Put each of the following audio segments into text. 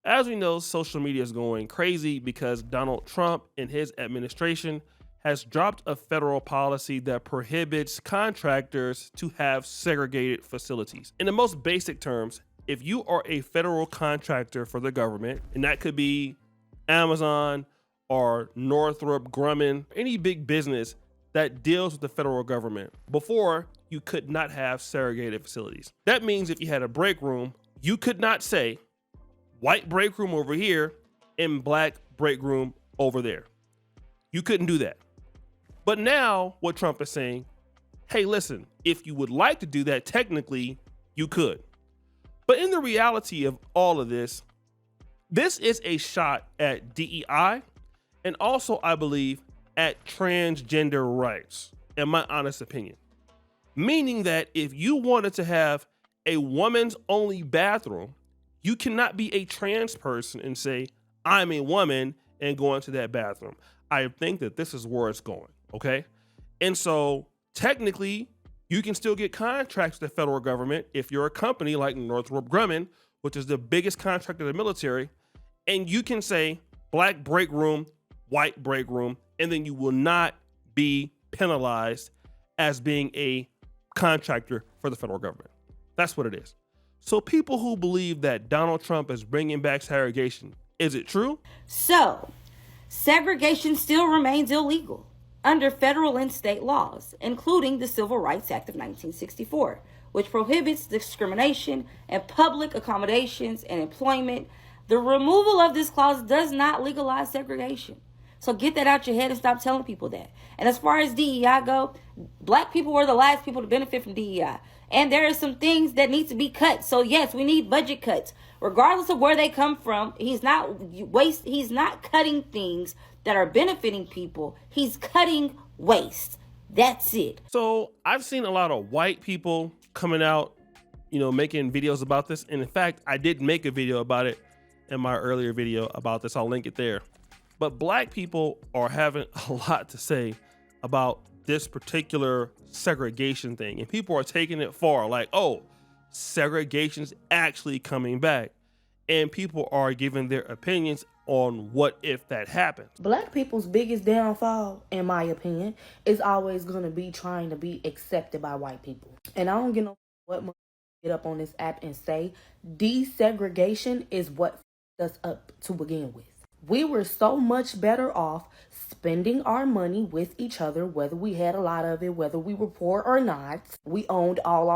As we know, social media is going crazy because Donald Trump and his administration has dropped a federal policy that prohibits contractors to have segregated facilities. In the most basic terms, if you are a federal contractor for the government, and that could be Amazon or Northrop Grumman, any big business that deals with the federal government, before you could not have segregated facilities. That means if you had a break room, you could not say white break room over here and black break room over there. You couldn't do that. But now what Trump is saying, hey, listen, if you would like to do that, technically you could. But in the reality of all of this is a shot at DEI and also, I believe, at transgender rights, in my honest opinion. Meaning that if you wanted to have a woman's only bathroom, you cannot be a trans person and say, I'm a woman and go into that bathroom. I think that this is where it's going, okay? And so technically, you can still get contracts with the federal government if you're a company like Northrop Grumman, which is the biggest contractor in the military, and you can say black break room, white break room, and then you will not be penalized as being a contractor for the federal government. That's what it is. So people who believe that Donald Trump is bringing back segregation, is it true? So, segregation still remains illegal under federal and state laws, including the Civil Rights Act of 1964, which prohibits discrimination in public accommodations and employment. The removal of this clause does not legalize segregation. So get that out your head and stop telling people that. And as far as DEI go, black people were the last people to benefit from DEI. And there are some things that need to be cut. So yes, we need budget cuts. Regardless of where they come from, he's not cutting things that are benefiting people. He's cutting waste. That's it. So I've seen a lot of white people coming out, making videos about this. And in fact, I did make a video about it in my earlier video about this. I'll link it there. But black people are having a lot to say about this particular segregation thing. And people are taking it far, like, oh, segregation's actually coming back. And people are giving their opinions on what if that happens. Black people's biggest downfall, in my opinion, is always going to be trying to be accepted by white people. And I don't get no what get up on this app and say desegregation is what us up to begin with. We were so much better off spending our money with each other, whether we had a lot of it, whether we were poor or not. We owned all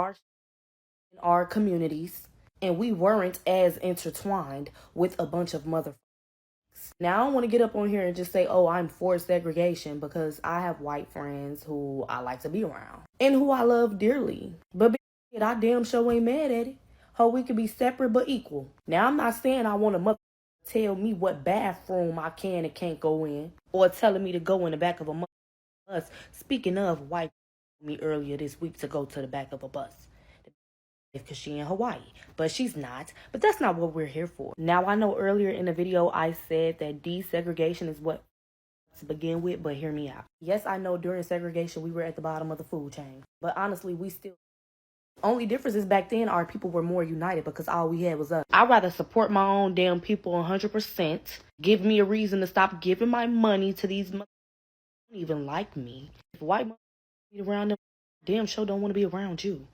our communities, and we weren't as intertwined with a bunch of motherfuckers. Now, I don't want to get up on here and just say, oh, I'm for segregation, because I have white friends who I like to be around and who I love dearly. But I damn sure ain't mad at it. How we could be separate but equal. Now, I'm not saying I want a mother tell me what bathroom I can and can't go in, or telling me to go in the back of a bus. Speaking of, white me earlier this week to go to the back of a bus because she in Hawaii, but she's not. But that's not what we're here for. Now, I know earlier in the video I said that desegregation is what to begin with, but hear me out. Yes, I know during segregation we were at the bottom of the food chain, but honestly, we still. Only difference is back then our people were more united because all we had was us. I'd rather support my own damn people 100%. Give me a reason to stop giving my money to these don't even like me. If white be around them, damn sure don't want to be around you.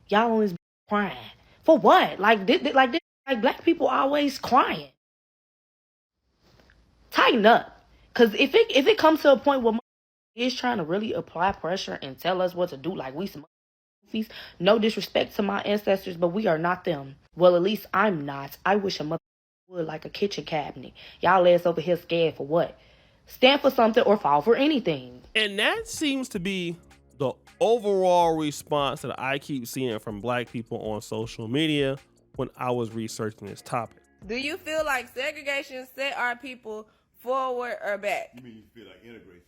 Y'all always be crying. For what? Like black people always crying. Tighten up. Because if it comes to a point where is trying to really apply pressure and tell us what to do, like we some no disrespect to my ancestors, but we are not them. Well, at least I'm not. I wish a mother would, like a kitchen cabinet. Y'all ass over here scared for what? Stand for something or fall for anything. And that seems to be the overall response that I keep seeing from black people on social media when I was researching this topic. Do you feel like segregation set our people forward or back? You mean you feel like integration?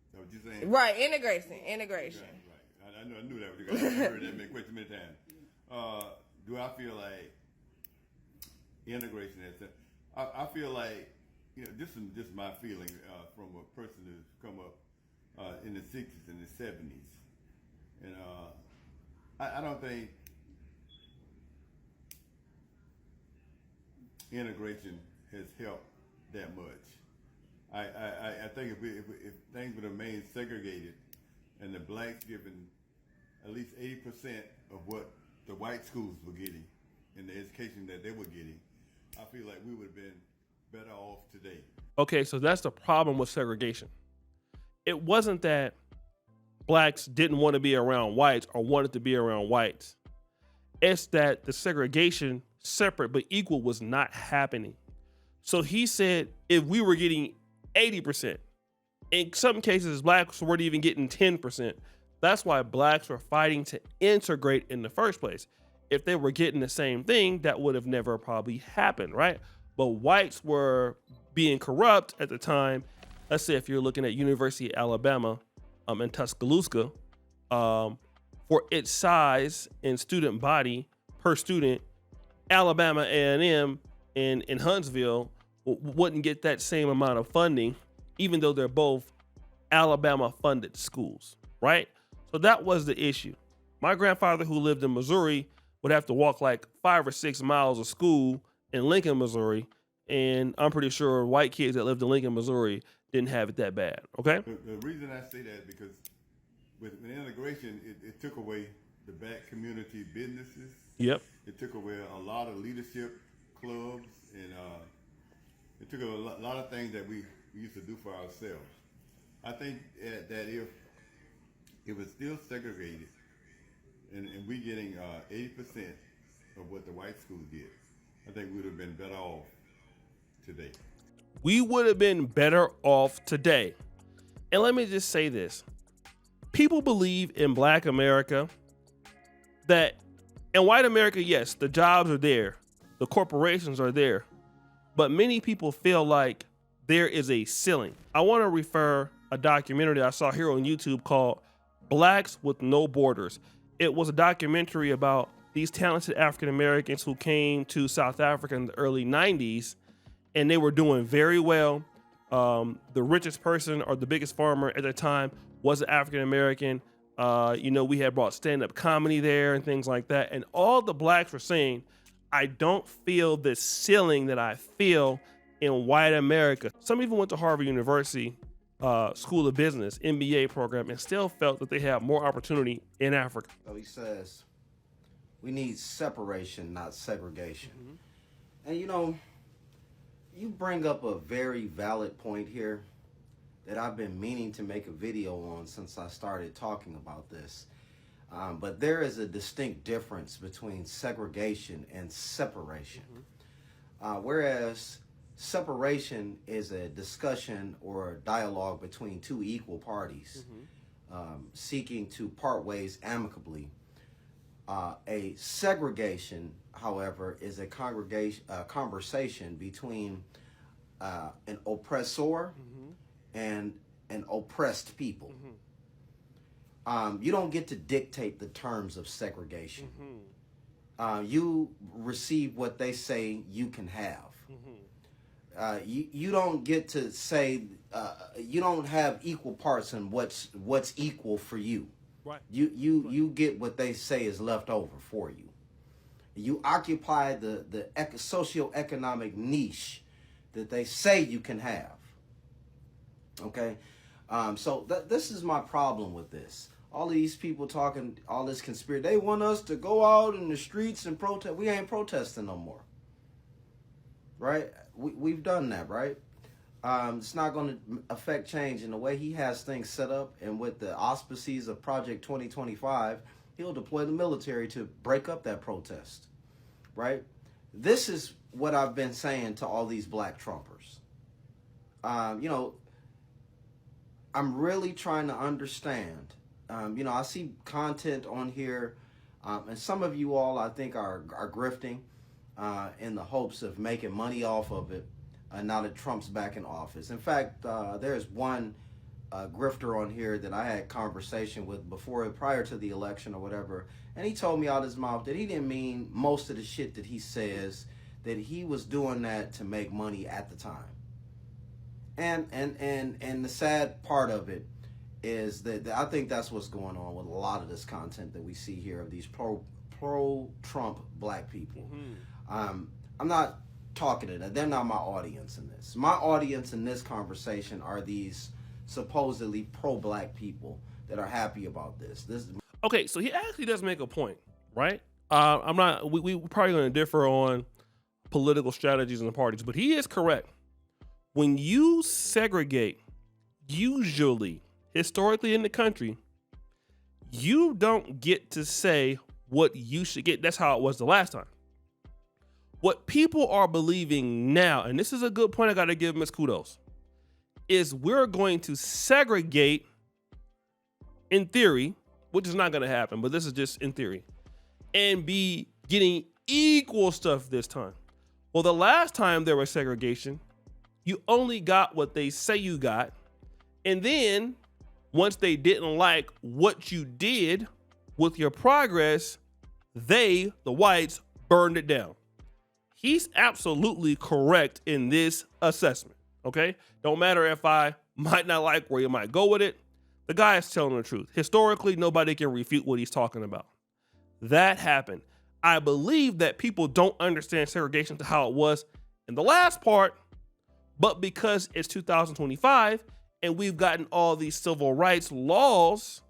Is that what you're saying? Right, integration. Right. I knew that because I heard that question many times. Do I feel like integration is? I feel like this is just my feeling from a person who's come up in the '60s and the '70s, and I don't think integration has helped that much. I think if things would have remained segregated and the blacks given at least 80% of what the white schools were getting and the education that they were getting, I feel like we would have been better off today. Okay, so that's the problem with segregation. It wasn't that blacks didn't want to be around whites or wanted to be around whites. It's that the segregation, separate but equal, was not happening. So he said if we were getting 80%, in some cases blacks weren't even getting 10%. That's why blacks were fighting to integrate in the first place. If they were getting the same thing, that would have never probably happened, right? But whites were being corrupt at the time. Let's say if you're looking at University of Alabama in Tuscaloosa, for its size and student body per student, Alabama A&M in Huntsville wouldn't get that same amount of funding, even though they're both Alabama funded schools, right? So that was the issue. My grandfather, who lived in Missouri, would have to walk like 5 or 6 miles of school in Lincoln, Missouri. And I'm pretty sure white kids that lived in Lincoln, Missouri didn't have it that bad, okay? The reason I say that is because with integration, it took away the black community businesses. Yep. It took away a lot of leadership clubs, and it took a lot of things that we used to do for ourselves. I think that if it was still segregated, and we getting 80% of what the white schools get, I think we would have been better off today. We would have been better off today. And let me just say this. People believe in black America that in white America, yes, the jobs are there. The corporations are there. But many people feel like there is a ceiling. I want to refer a documentary I saw here on YouTube called Blacks with No Borders. It was a documentary about these talented African Americans who came to South Africa in the early 90s, and they were doing very well. The richest person or the biggest farmer at the time was an African American. We had brought stand-up comedy there and things like that. And all the blacks were saying, I don't feel the ceiling that I feel in white America. Some even went to Harvard University School of Business, MBA program, and still felt that they have more opportunity in Africa. So he says, we need separation, not segregation. And you bring up a very valid point here that I've been meaning to make a video on since I started talking about this. But there is a distinct difference between segregation and separation. Whereas separation is a discussion or dialogue between two equal parties seeking to part ways amicably. A segregation, however, is a conversation between an oppressor and an oppressed people. You don't get to dictate the terms of segregation. You receive what they say you can have. You don't get to say you don't have equal parts in what's equal for you. Right. You get what they say is left over for you. You occupy the socioeconomic niche that they say you can have. Okay, so this is my problem with this. All these people talking all this conspiracy. They want us to go out in the streets and protest. We ain't protesting no more. Right? We've done that, right? It's not going to affect change in the way he has things set up, and with the auspices of Project 2025, he'll deploy the military to break up that protest, right? This is what I've been saying to all these black Trumpers. I'm really trying to understand. I see content on here, and some of you all, I think, are grifting in the hopes of making money off of it. Now that Trump's back in office. In fact, there's one grifter on here that I had conversation with prior to the election or whatever, and he told me out his mouth that he didn't mean most of the shit that he says, that he was doing that to make money at the time. And the sad part of it is that I think that's what's going on with a lot of this content that we see here of these pro-Trump black people. I'm not talking to them. They're not my audience in this. My audience in this conversation are these supposedly pro-black people that are happy about this. Okay, so he actually does make a point, right? I'm not. We probably going to differ on political strategies in the parties, but he is correct. When you segregate, usually, historically in the country, you don't get to say what you should get. That's how it was the last time. What people are believing now, and this is a good point I got to give Ms. Kudos, is we're going to segregate in theory, which is not going to happen, but this is just in theory, and be getting equal stuff this time. Well, the last time there was segregation, you only got what they say you got. And then once they didn't like what you did with your progress, they, the whites, burned it down. He's absolutely correct in this assessment, okay? Don't matter if I might not like where you might go with it. The guy is telling the truth. Historically, nobody can refute what he's talking about. That happened. I believe that people don't understand segregation to how it was in the last part, but because it's 2025 and we've gotten all these civil rights laws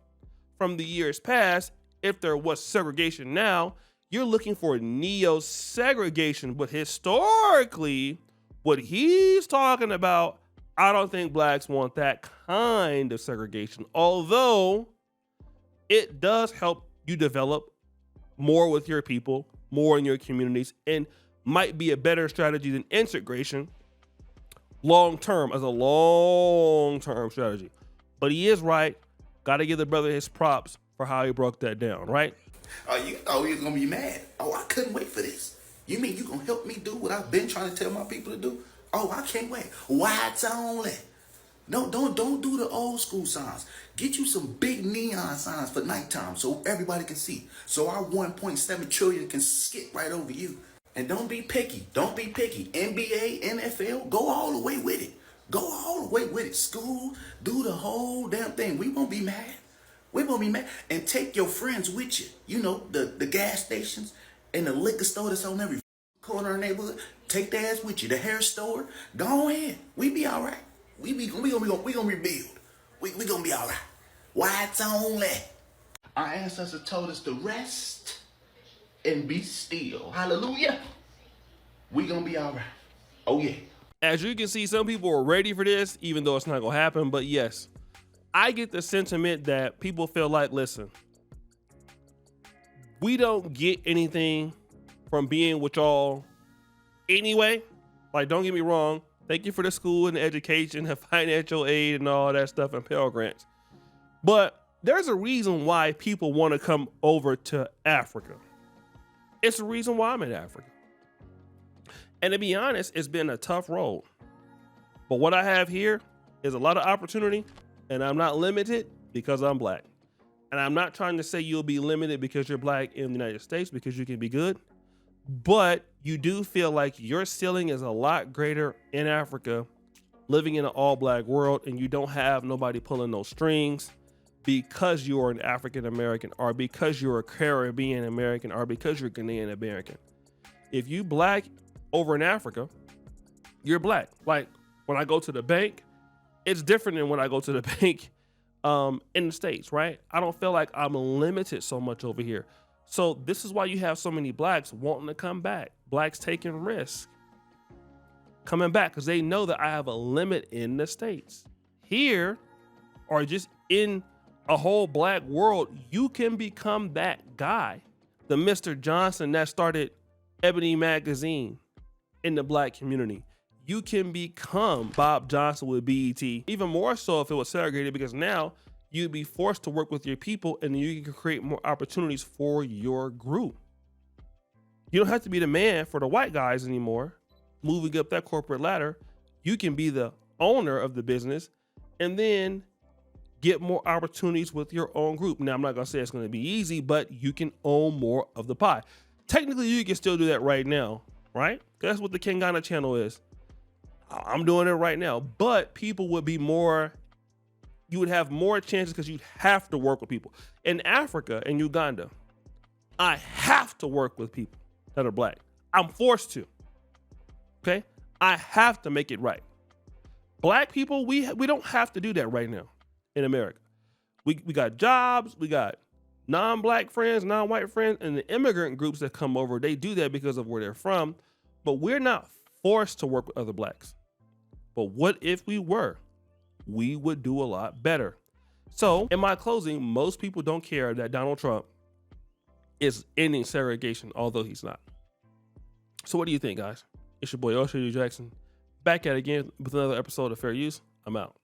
from the years past, if there was segregation now, you're looking for neo-segregation. But historically, what he's talking about, I don't think blacks want that kind of segregation, although it does help you develop more with your people, more in your communities, and might be a better strategy than integration long-term, as a long-term strategy. But he is right. Got to give the brother his props for how he broke that down, right? Oh, you thought you was going to be mad. Oh, I couldn't wait for this. You mean you going to help me do what I've been trying to tell my people to do? Oh, I can't wait. Whites only. No, don't do the old school signs. Get you some big neon signs for nighttime so everybody can see. So our 1.7 trillion can skip right over you. And don't be picky. Don't be picky. NBA, NFL, go all the way with it. Go all the way with it. School, do the whole damn thing. We won't be mad. We won't be mad. And take your friends with you. You know, the gas stations and the liquor store that's on every corner of the neighborhood. Take their ass with you. The hair store. Go ahead. We be all right. We gonna rebuild. We gonna be all right. Whites only. Our ancestors told us to rest and be still. Hallelujah. We gonna be all right. Oh yeah. As you can see, some people are ready for this, even though it's not gonna happen. But yes, I get the sentiment that people feel like, listen, we don't get anything from being with y'all anyway. Like, don't get me wrong. Thank you for the school and the education, the financial aid and all that stuff and Pell Grants. But there's a reason why people want to come over to Africa. It's the reason why I'm in Africa. And to be honest, it's been a tough road. But what I have here is a lot of opportunity, and I'm not limited because I'm black. And I'm not trying to say you'll be limited because you're black in the United States, because you can be good. But you do feel like your ceiling is a lot greater in Africa, living in an all-black world, and you don't have nobody pulling those strings because you're an African American, or because you're a Caribbean American, or because you're Ghanaian American. If you black over in Africa, you're black. Like when I go to the bank, it's different than when I go to the bank in the States, right? I don't feel like I'm limited so much over here. So this is why you have so many blacks wanting to come back. Blacks taking risks, coming back because they know that I have a limit in the States. Here, or just in a whole black world, you can become that guy. The Mr. Johnson that started Ebony Magazine in the black community. You can become Bob Johnson with BET. Even more so if it was segregated, because now you'd be forced to work with your people and you can create more opportunities for your group. You don't have to be the man for the white guys anymore, moving up that corporate ladder. You can be the owner of the business and then get more opportunities with your own group. Now, I'm not going to say it's going to be easy, but you can own more of the pie. Technically, you can still do that right now, right? That's what the Kingana channel is. I'm doing it right now, but people would be more, you would have more chances because you'd have to work with people. In Africa and Uganda, I have to work with people that are black. I'm forced to. Okay? I have to make it right. Black people, we don't have to do that right now in America. We got jobs, we got non-black friends, non-white friends, and the immigrant groups that come over, they do that because of where they're from, but we're not forced to work with other blacks. But what if we were? We would do a lot better. So in my closing, most people don't care that Donald Trump is ending segregation, although he's not. So what do you think, guys? It's your boy, O'Shea Jackson, back at it again with another episode of Fair Use. I'm out.